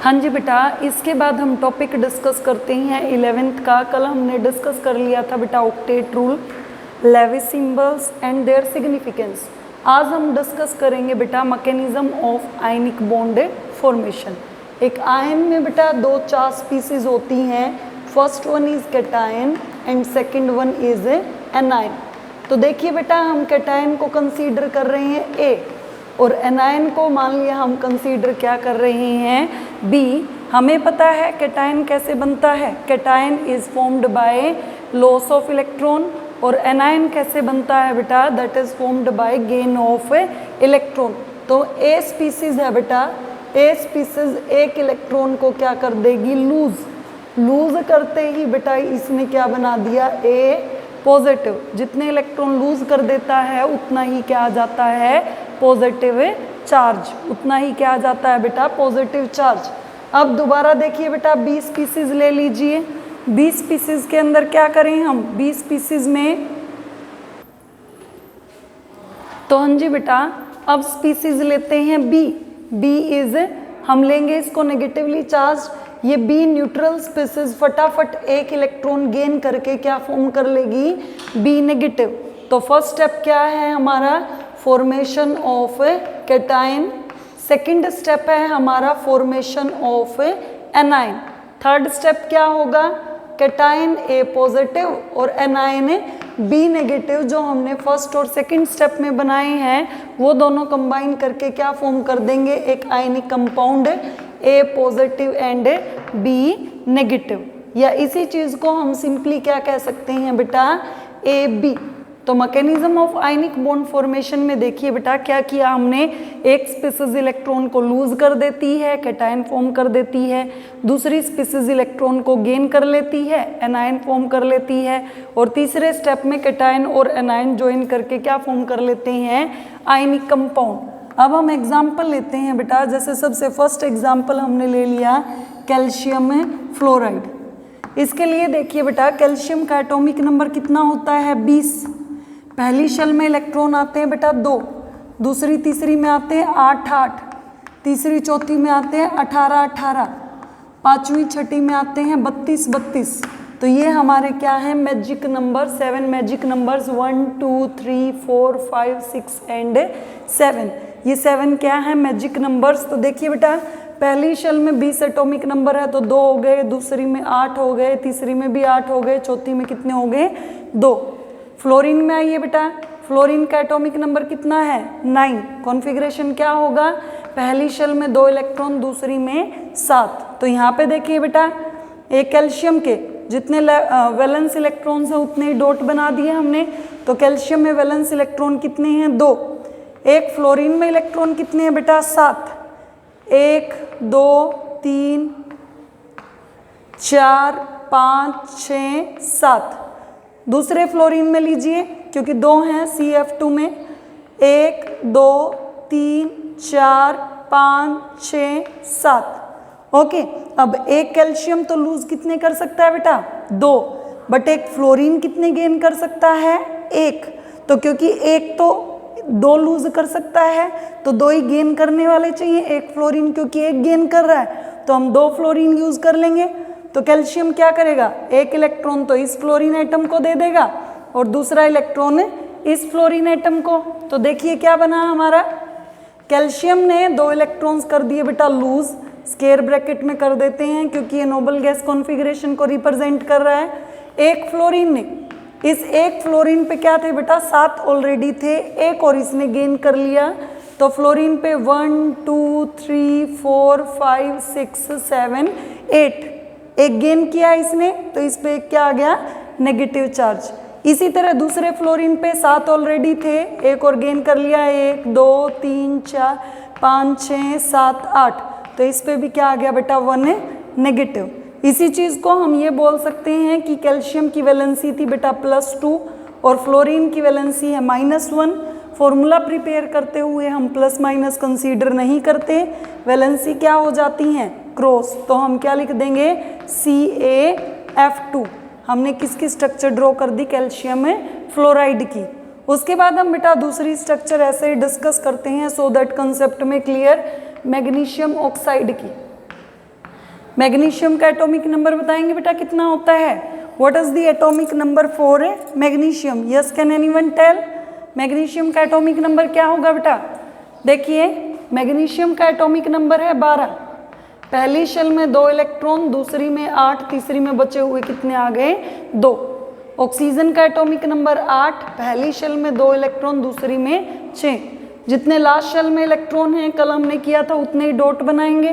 हाँ जी बेटा, इसके बाद हम टॉपिक डिस्कस करते हैं 11th का। कल हमने डिस्कस कर लिया था बेटा octet rule, Lewis symbols and their significance. आज हम डिस्कस करेंगे बेटा mechanism of ionic bond formation. एक आयन में बेटा दो चार्ज स्पीसीज होती हैं। First one is cation and second one is anion. तो देखिए बेटा, हम कैटायन को कंसीडर कर रहे हैं ए, और एनायन को मान लिया हम कंसीडर क्या कर रहे हैं बी। हमें पता है कैटायन कैसे बनता है। Cation is formed by loss of electron, और एनायन कैसे बनता है बेटा, that is formed by gain of electron. तो ए स्पीसीज है बेटा, ए स्पीसीज एक इलेक्ट्रॉन को क्या कर देगी, लूज करते ही बेटा इसने क्या बना दिया, ए पॉजिटिव। जितने इलेक्ट्रॉन लूज कर देता है उतना ही क्या आ जाता है, पॉजिटिव चार्ज, उतना ही क्या आ जाता है बेटा, पॉजिटिव चार्ज। अब दोबारा देखिए बेटा, 20 स्पीसीज ले लीजिए। 20 स्पीसीज के अंदर क्या करें हम, 20 स्पीसीज में तो हाँ जी बेटा, अब स्पीसीज लेते हैं बी। बी इज, हम लेंगे इसको नेगेटिवली चार्ज। ये बी न्यूट्रल स्पीसीज फटाफट एक इलेक्ट्रॉन गेन करके क्या फॉर्म कर लेगी, बी नेगेटिव। तो फर्स्ट स्टेप क्या है हमारा, formation of cation. Second step है हमारा formation of anion. Third step क्या होगा, कैटायन ए पॉजिटिव और एनायन बी नेगेटिव। जो हमने फर्स्ट और सेकंड स्टेप में बनाए हैं वो दोनों कंबाइन करके क्या फॉर्म कर देंगे, एक ionic compound A positive and B negative. या इसी चीज को हम सिंपली क्या कह सकते हैं बेटा, ए बी। तो mechanism of ionic bond formation में देखिए बेटा क्या किया हमने, एक स्पीसीज इलेक्ट्रॉन को लूज कर देती है, कैटायन फॉर्म कर देती है। दूसरी स्पीसीज इलेक्ट्रॉन को गेन कर लेती है, एनायन फॉर्म कर लेती है। और तीसरे स्टेप में कैटायन और एनायन ज्वाइन करके क्या फॉर्म कर लेते हैं, आयनिक कंपाउंड। अब हम एग्जाम्पल लेते हैं बेटा, जैसे सबसे फर्स्ट एग्जाम्पल हमने ले लिया कैल्शियम फ्लोराइड। इसके लिए देखिए बेटा, कैल्शियम का एटॉमिक नंबर कितना होता है, 20। पहली शेल में इलेक्ट्रॉन आते हैं बेटा 2, दूसरी तीसरी में आते हैं 8, तीसरी चौथी में आते हैं 18, पांचवी छठी में आते हैं 32। तो ये हमारे क्या है, magic number 7 magic numbers 1 2 3 4 5 6 and 7। ये 7 क्या है, मैजिक नंबर्स। तो देखिए बेटा, पहली शेल में 20 एटॉमिक नंबर है तो 2 हो गए, दूसरी में 8 हो गए, तीसरी में भी 8 हो गए, चौथी में कितने हो गए, 2। फ्लोरीन में आइए बेटा, फ्लोरीन का एटॉमिक नंबर कितना है, 9। कॉन्फ़िगरेशन क्या होगा, पहली शेल में 2 इलेक्ट्रॉन, दूसरी में 7। तो यहाँ पे देखिए बेटा, एक कैल्शियम के जितने वैलेंस इलेक्ट्रॉन्स हैं उतने ही डॉट बना दिए हमने। तो कैल्शियम में वैलेंस इलेक्ट्रॉन कितने हैं, 2। एक फ्लोरीन में इलेक्ट्रॉन कितने हैं बेटा, 7। 1 2 3 4 5 6 7। दूसरे फ्लोरीन में लीजिए, क्योंकि 2 हैं CF2 में, 1 2 3 4 5 6 7। ओके, अब एक कैल्शियम तो लूज कितने कर सकता है बेटा, 2। बट एक फ्लोरीन कितने गेन कर सकता है, 1। तो क्योंकि एक तो 2 लूज कर सकता है तो 2 ही गेन करने वाले चाहिए, एक फ्लोरीन क्योंकि 1 गेन कर रहा है तो हम 2 फ्लोरीन यूज कर लेंगे। तो कैल्शियम क्या करेगा, एक इलेक्ट्रॉन तो इस फ्लोरीन एटम को दे देगा और दूसरा इलेक्ट्रॉन इस फ्लोरीन एटम को। तो देखिए क्या बना हमारा, कैल्शियम ने 2 इलेक्ट्रॉन्स कर दिए बेटा लूज, स्क्वायर ब्रैकेट में कर देते हैं क्योंकि ये नोबल गैस कॉन्फ़िगरेशन को रिप्रेजेंट कर रहा है। एक फ्लोरीन ने, इस एक फ्लोरीन पे क्या थे बेटा, 7 ऑलरेडी थे, एक और इसने गेन कर लिया। तो फ्लोरीन पे 1 2 3 4 5 6 7 8 एक गेन किया इसने, तो इस पे क्या आ गया, नेगेटिव चार्ज। इसी तरह दूसरे फ्लोरीन पे 7 ऑलरेडी थे, एक और गेन कर लिया, 1 2 3 4 5 6 7 8। तो इस पे भी क्या आ गया बेटा, 1 नेगेटिव। इसी चीज़ को हम ये बोल सकते हैं कि कैल्शियम की वैलेंसी थी बेटा +2 और फ्लोरीन की वैलेंसी है -1। फॉर्मूला प्रिपेयर करते हुए हम प्लस माइनस कंसीडर नहीं करते, वैलेंसी क्या हो जाती हैं, क्रॉस। तो हम क्या लिख देंगे, CaF2। हमने किसकी स्ट्रक्चर ड्रॉ कर दी, कैल्शियम फ्लोराइड की। उसके बाद हम बेटा दूसरी स्ट्रक्चर ऐसे ही डिस्कस करते हैं सो दैट कंसेप्ट में क्लियर, मैग्नीशियम ऑक्साइड की। मैग्नीशियम का एटॉमिक नंबर बताएंगे बेटा कितना होता है? What is the atomic number for magnesium? Yes, can anyone tell? Magnesium का एटॉमिक नंबर क्या होगा बेटा? देखिए मैग्नीशियम का एटॉमिक नंबर है 12। पहली शेल में 2 इलेक्ट्रॉन, दूसरी में 8, तीसरी में बचे हुए कितने आ गए? 2। ऑक्सीजन का एटॉमिक नंबर 8, पहली शेल में 2 इलेक्ट्रॉन, दूसरी में 6। जितने लास्ट शेल में इलेक्ट्रॉन हैं कल हमने किया था उतने ही डॉट बनाएंगे।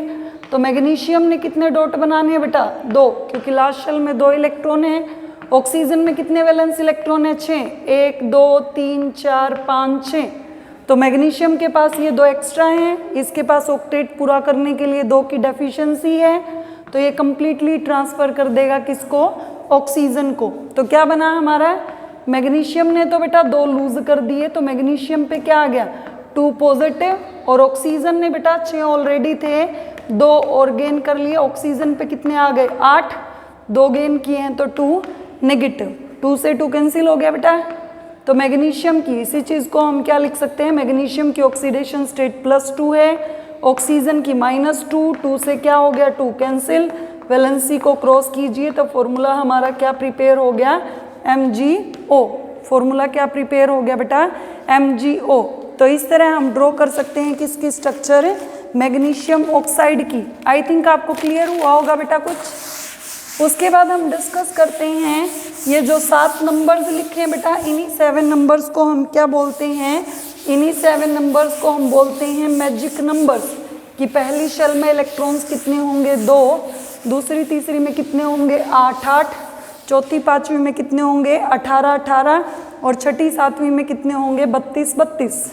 तो मैग्नीशियम ने कितने डॉट बनाने हैं बेटा? 2, क्योंकि लास्ट शेल में 2 इलेक्ट्रॉन हैं। ऑक्सीजन में कितने वैलेंस इलेक्ट्रॉन है? 6। 1 2 3 4 5 6। तो मैग्नीशियम के पास ये 2 एक्स्ट्रा हैं, इसके पास ऑक्टेट पूरा करने के लिए 2 की डेफिशिएंसी है, तो ये कंप्लीटली ट्रांसफर कर देगा किसको? ऑक्सीजन को। तो क्या बना हमारा? मैग्नीशियम ने तो बेटा 2 लूज कर दिए, तो मैग्नीशियम पे क्या आ गया? 2 पॉजिटिव। और ऑक्सीजन ने बेटा 6 ऑलरेडी थे, 2 और गेन कर लिए। ऑक्सीजन पे कितने आ गए? 8। 2 गेन किए हैं तो 2 नेगेटिव। 2 से 2 कैंसिल हो गया बेटा। तो मैग्नीशियम की इसी चीज़ को हम क्या लिख सकते हैं? मैग्नीशियम की ऑक्सीडेशन स्टेट +2 है, ऑक्सीजन की -2। 2 से क्या हो गया? 2 कैंसिल। वैलेंसी को क्रॉस कीजिए तो फॉर्मूला हमारा क्या प्रिपेयर हो गया? MgO। फॉर्मूला क्या प्रिपेयर हो गया बेटा? MgO। तो इस तरह हम ड्रॉ कर सकते हैं किसकी स्ट्रक्चर? मैग्नीशियम ऑक्साइड की। आई थिंक आपको क्लियर हुआ होगा बेटा कुछ। उसके बाद हम डिस्कस करते हैं ये जो 7 नंबर्स लिखे हैं बेटा, इन्हीं 7 नंबर्स को हम क्या बोलते हैं? इन्हीं 7 नंबर्स को हम बोलते हैं मैजिक नंबर्स। कि पहली शेल में इलेक्ट्रॉन्स कितने होंगे? 2, दूसरी तीसरी में कितने होंगे? 8 8, चौथी पांचवी में कितने होंगे? 18 18, और छठी सातवीं में कितने होंगे? 32 32।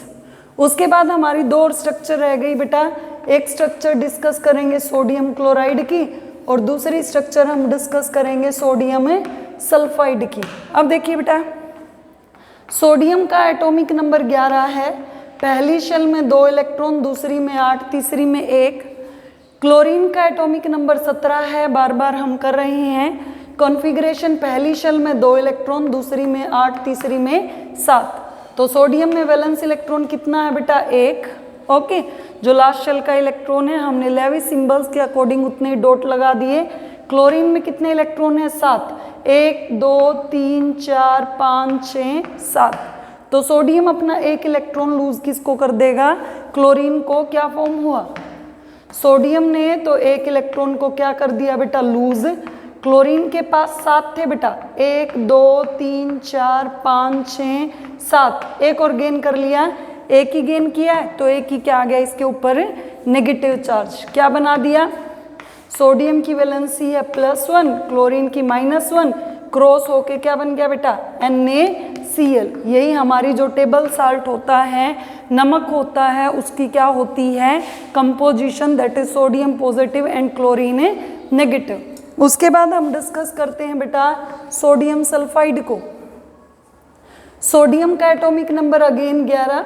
उसके बाद हमारी 2 और स्ट्रक्चर रह गई बेटा। एक स्ट्रक्चर डिस्कस करेंगे सोडियम क्लोराइड की, और दूसरी स्ट्रक्चर हम डिस्कस करेंगे सोडियम सल्फाइड की। अब देखिए बेटा, सोडियम का एटॉमिक नंबर 11 है। पहली शेल में 2 इलेक्ट्रॉन, दूसरी में 8, तीसरी में 1। क्लोरीन का एटॉमिक नंबर 17 है, बार बार हम कर रहे हैं। कॉन्फ़िगरेशन पहली शेल में 2 इलेक्ट्रॉन, दूसरी में 8, तीसरी में 7। तो सोडियम में वैलेंस इलेक्ट्रॉन कितना है बेटा? 1। ओके, जो लास्ट शेल का इलेक्ट्रॉन है हमने लेविस सिंबल्स के अकॉर्डिंग उतने ही डॉट लगा दिए। क्लोरीन में कितने इलेक्ट्रॉन है? 7। 1 2 3 4 5 6 7। तो सोडियम अपना 1 इलेक्ट्रॉन लूज किसको कर देगा? क्लोरीन को। क्या फॉर्म हुआ? सोडियम ने तो 1 इलेक्ट्रॉन को क्या कर दिया बेटा? लूज। क्लोरीन के पास 7 थे बेटा, 1 2 3 4 5 6 7। एक और गेन कर लिया, एक ही गेन किया है तो एक ही क्या आ गया इसके ऊपर? Negative charge. क्या बना दिया? सोडियम की वैलेंसी है +1, क्लोरीन की -1, क्रॉस होके क्या बन गया बेटा? NaCl। यही हमारी जो टेबल साल्ट होता है, नमक होता है, उसकी क्या होती है? Composition, that is sodium positive and chlorine negative. उसके बाद हम डिस्कस करते हैं बेटा सोडियम सल्फाइड को। सोडियम का एटॉमिक नंबर अगेन 11,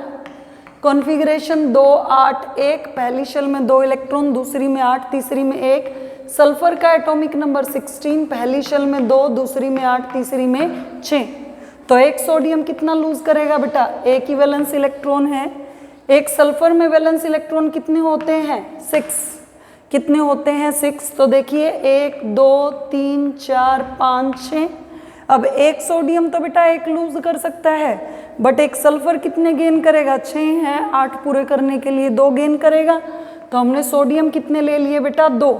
कॉन्फ़िगरेशन 2 8 1। पहली शेल में 2 इलेक्ट्रॉन, दूसरी में 8, तीसरी में 1। सल्फर का एटॉमिक नंबर 16, पहली शेल में 2, दूसरी में 8, तीसरी में 6। तो एक सोडियम कितना लूज करेगा बेटा? एक ही वैलेंस इलेक्ट्रॉन है। एक सल्फर में वैलेंस इलेक्ट्रॉन कितने होते हैं? 6। कितने होते हैं? 6। तो देखिए 1 2 3 4 5 6। अब एक सोडियम तो बेटा 1 लूज कर सकता है, बट एक सल्फर कितने गेन करेगा? 6 है, 8 पूरे करने के लिए 2 गेन करेगा। तो हमने सोडियम कितने ले लिए बेटा? 2।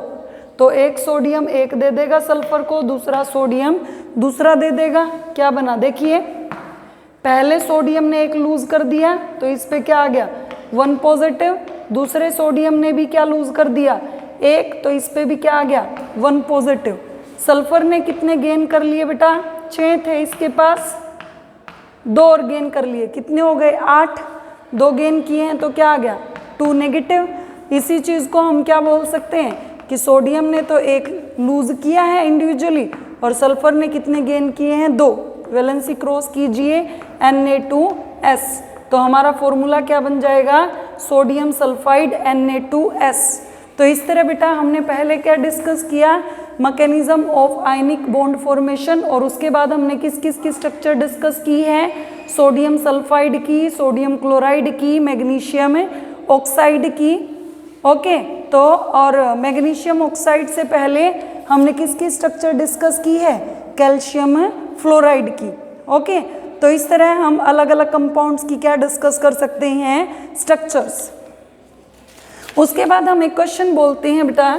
तो एक सोडियम 1 दे देगा सल्फर को, दूसरा सोडियम दूसरा दे देगा। क्या बना? देखिए पहले सोडियम ने 1 लूज कर दिया तो इस पे क्या आ गया? 1 पॉजिटिव। दूसरे सोडियम ने भी क्या लूज कर दिया? 1, तो इस पे भी क्या आ गया? 1 पॉजिटिव। सल्फर ने कितने गेन कर लिए बेटा? 6 थे इसके पास, 2 और गेन कर लिए, कितने हो गए? 8। 2 गेन किए हैं तो क्या आ गया? 2 नेगेटिव। इसी चीज़ को हम क्या बोल सकते हैं कि सोडियम ने तो 1 लूज किया है इंडिविजुअली, और सल्फर ने कितने गेन किए हैं? 2। वैलेंसी क्रॉस कीजिए, Na2S। तो हमारा फॉर्मूला क्या बन जाएगा? Sodium sulphide Na2S। तो इस तरह बेटा हमने पहले क्या डिस्कस किया? Mechanism of ionic bond formation, और उसके बाद हमने किस किस की स्ट्रक्चर डिस्कस की है? सोडियम सल्फाइड की, सोडियम क्लोराइड की, मैग्नीशियम ऑक्साइड की। ओके, तो और मैग्नीशियम ऑक्साइड से पहले हमने किसकी स्ट्रक्चर डिस्कस की है, कैल्शियम फ्लोराइड की। ओके, तो इस तरह हम अलग अलग कंपाउंड्स की क्या डिस्कस कर सकते हैं, स्ट्रक्चर्स। उसके बाद हम एक क्वेश्चन बोलते हैं बेटा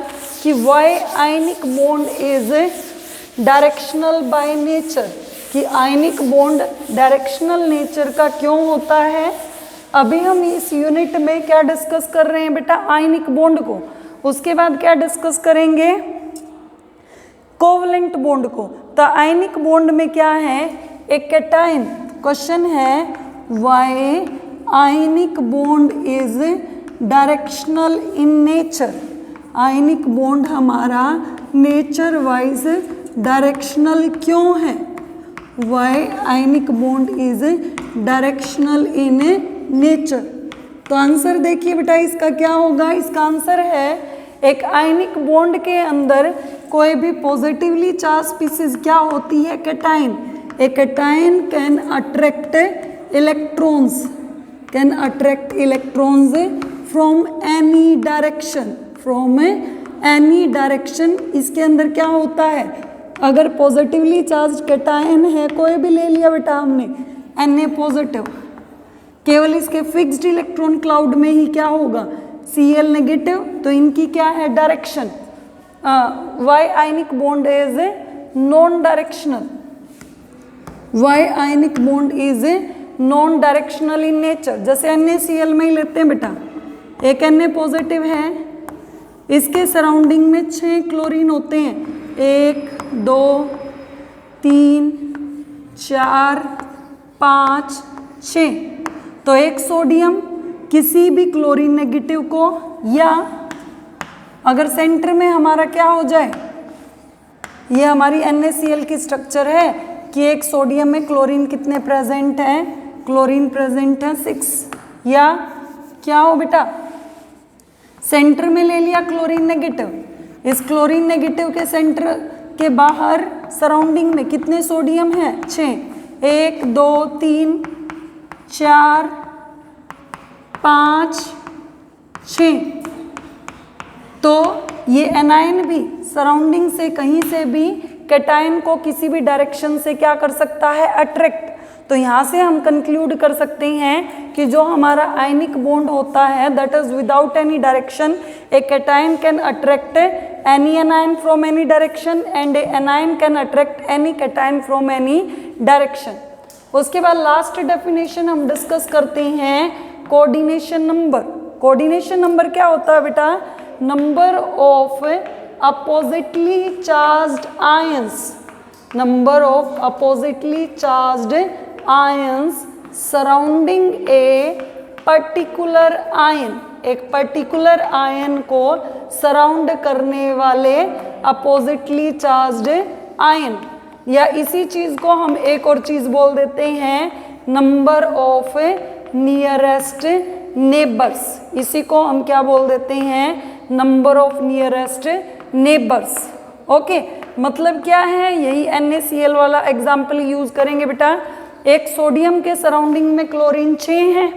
कि why ionic bond is directional by nature, कि आयनिक बॉन्ड डायरेक्शनल नेचर का क्यों होता है। अभी हम इस यूनिट में क्या डिस्कस कर रहे हैं बेटा, आयनिक बॉन्ड को। उसके बाद क्या डिस्कस करेंगे, कोवलेंट बॉन्ड को। तो आयनिक बॉन्ड में क्या है, एक कैटायन। क्वेश्चन है why ionic bond is directional in nature, ionic bond हमारा नेचर वाइज डायरेक्शनल क्यों है, why ionic bond is directional in nature. तो आंसर देखिए बेटा इसका क्या होगा, इसका आंसर है एक आयनिक बॉन्ड के अंदर कोई भी पॉजिटिवली चार्ज स्पीसीज क्या होती है, cation. A cation can attract electrons, can attract electrons from any direction, from any direction. इसके अंदर क्या होता है, अगर पॉजिटिवली चार्ज कैटायन है, कोई भी ले लिया बेटा हमने Na पॉजिटिव, केवल इसके फिक्स्ड इलेक्ट्रॉन क्लाउड में ही क्या होगा, Cl नेगेटिव। तो इनकी क्या है direction, why ionic bond is non directional, why ionic bond is non directional in nature. जैसे NaCl में ही लेते हैं बेटा, एक Na पॉजिटिव है, इसके सराउंडिंग में 6 क्लोरीन होते हैं, 1 2 3 4 5 6। तो एक सोडियम किसी भी क्लोरीन नेगेटिव को, या अगर सेंटर में हमारा क्या हो जाए, ये हमारी NaCl की स्ट्रक्चर है कि एक सोडियम में क्लोरीन कितने प्रेजेंट हैं, क्लोरीन प्रेजेंट है 6, या क्या हो बेटा, सेंटर में ले लिया क्लोरीन नेगेटिव, इस क्लोरीन नेगेटिव के सेंटर के बाहर सराउंडिंग में कितने सोडियम हैं, 6, 1 2 3 4 5 6। तो ये एनायन भी सराउंडिंग से कहीं से भी कैटायन को किसी भी डायरेक्शन से क्या कर सकता है, अट्रैक्ट। तो यहाँ से हम कंक्लूड कर सकते हैं कि जो हमारा आयनिक बॉन्ड होता है that is without any direction, A cation can attract any anion from any direction and A anion can attract any cation from any direction. उसके बाद लास्ट डेफिनेशन हम डिस्कस करते हैं कोऑर्डिनेशन नंबर। कोऑर्डिनेशन नंबर क्या होता है बेटा, number of oppositely charged ions, number of oppositely charged ions surrounding a particular ion, एक पर्टिकुलर आयन को सराउंड करने वाले अपोजिटली चार्ज्ड आयन, या इसी चीज को हम एक और चीज बोल देते हैं नंबर ऑफ नियरेस्ट नेबर्स। इसी को हम क्या बोल देते हैं, number of nearest neighbours. Okay, मतलब क्या है, यही NaCl वाला एग्जाम्पल यूज करेंगे बेटा। एक सोडियम के सराउंडिंग में क्लोरीन 6 हैं,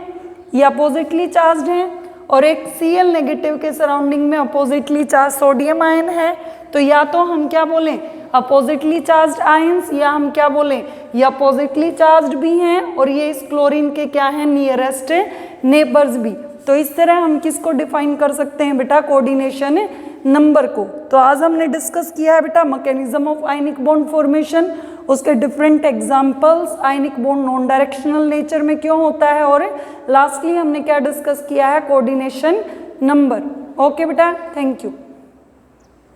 ये अपोजिटली चार्ज्ड हैं, और एक Cl नेगेटिव के सराउंडिंग में अपोजिटली चार्ज सोडियम आयन है। तो या तो हम क्या बोलें अपोजिटली चार्ज्ड आयंस, या हम क्या बोलें ये अपोजिटली चार्ज्ड भी हैं और ये इस क्लोरीन के क्या हैं, नियरेस्ट नेबर्स भी। तो इस तरह हम किसको डिफाइन कर सकते हैं बेटा, कोऑर्डिनेशन नंबर को। तो आज हमने डिस्कस किया है बेटा mechanism of ionic bond formation, उसके different examples, ionic bond non directional nature में क्यों होता है, और लास्टली हमने क्या डिस्कस किया है, कोऑर्डिनेशन नंबर। ओके बेटा, थैंक यू।